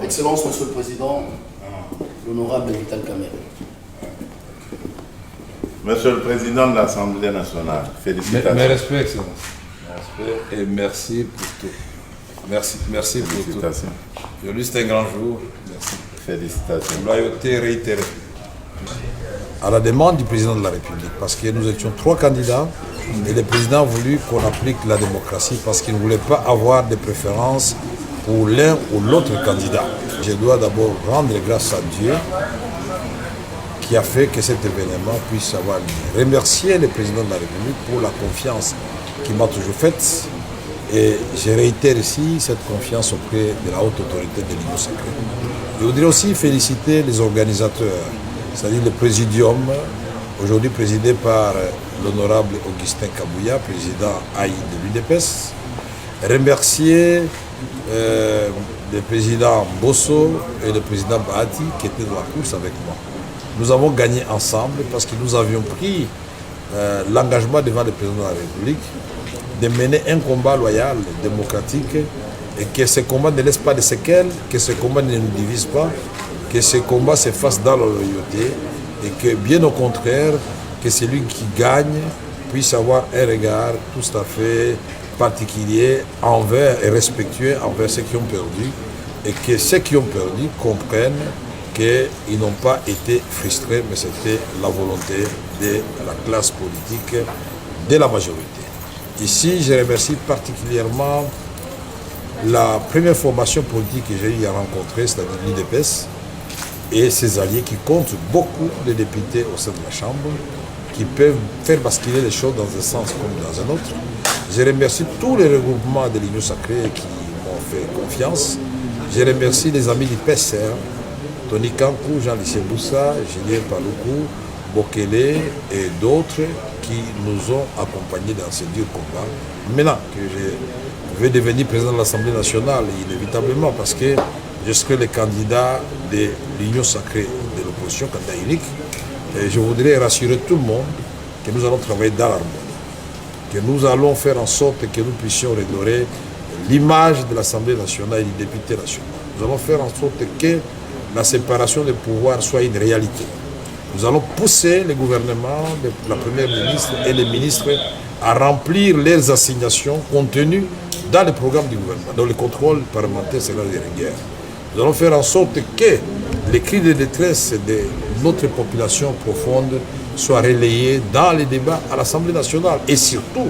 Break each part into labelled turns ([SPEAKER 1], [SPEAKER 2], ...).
[SPEAKER 1] Excellence, Monsieur le Président, l'honorable Vital Kamerhe.
[SPEAKER 2] Monsieur le Président de l'Assemblée nationale, félicitations.
[SPEAKER 3] Mes respects, Excellence. Mes respects et merci pour tout. Merci pour tout.
[SPEAKER 2] Félicitations.
[SPEAKER 3] Aujourd'hui, c'est un grand jour. Merci.
[SPEAKER 2] Félicitations.
[SPEAKER 3] Loyauté réitérée.
[SPEAKER 4] À la demande du président de la République, parce que nous étions 3 candidats et le président a voulu qu'on applique la démocratie parce qu'il ne voulait pas avoir de préférence pour l'un ou l'autre candidat. Je dois d'abord rendre grâce à Dieu qui a fait que cet événement puisse avoir lieu. Remercier le président de la République pour la confiance qu'il m'a toujours faite et je réitère ici cette confiance auprès de la haute autorité de l'Union sacrée. Je voudrais aussi féliciter les organisateurs, c'est-à-dire le présidium, aujourd'hui présidé par l'honorable Augustin Kabouya, président AI de l'UDPS. Remercier le président Bosso et le président Bahati qui étaient dans la course avec moi. Nous avons gagné ensemble parce que nous avions pris l'engagement devant le président de la République de mener un combat loyal, démocratique, et que ce combat ne laisse pas de séquelles, que ce combat ne nous divise pas, que ce combat se fasse dans la loyauté et que, bien au contraire, que celui qui gagne puisse avoir un regard tout à fait particulier envers et respectueux envers ceux qui ont perdu et que ceux qui ont perdu comprennent qu'ils n'ont pas été frustrés, mais c'était la volonté de la classe politique de la majorité. Ici, je remercie particulièrement la première formation politique que j'ai eu à rencontrer, c'est-à-dire l'UDPS, et ses alliés qui comptent beaucoup de députés au sein de la Chambre, qui peuvent faire basculer les choses dans un sens comme dans un autre. Je remercie tous les regroupements de l'Union sacrée qui m'ont fait confiance. Je remercie les amis du PSR, Tony Kankou, Jean-Lycée Boussa, Julien Paloukou, Bokele et d'autres qui nous ont accompagnés dans ce dur combat. Maintenant que je vais devenir président de l'Assemblée nationale, inévitablement, parce que je serai le candidat de l'Union sacrée de l'opposition, candidat unique, et je voudrais rassurer tout le monde que nous allons travailler dans l'harmonie, que nous allons faire en sorte que nous puissions redorer l'image de l'Assemblée nationale et du député national. Nous allons faire en sorte que la séparation des pouvoirs soit une réalité. Nous allons pousser le gouvernement, la première ministre et les ministres à remplir leurs assignations contenues dans le programme du gouvernement. Donc le contrôle parlementaire sera de rigueur. Nous allons faire en sorte que les cris de détresse de notre population profonde soient relayés dans les débats à l'Assemblée nationale. Et surtout,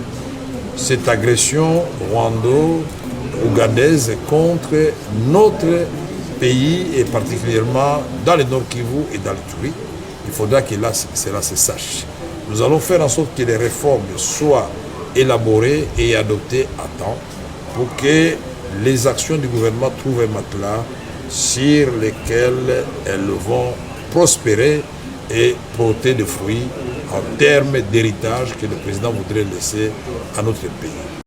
[SPEAKER 4] cette agression rwando-ougandaise contre notre pays et particulièrement dans le Nord Kivu et dans l'Ituri, il faudra que là, cela se sache. Nous allons faire en sorte que les réformes soient élaborées et adoptées à temps pour que les actions du gouvernement trouvent un matelas sur lesquels elles vont prospérer et porter des fruits en termes d'héritage que le président voudrait laisser à notre pays.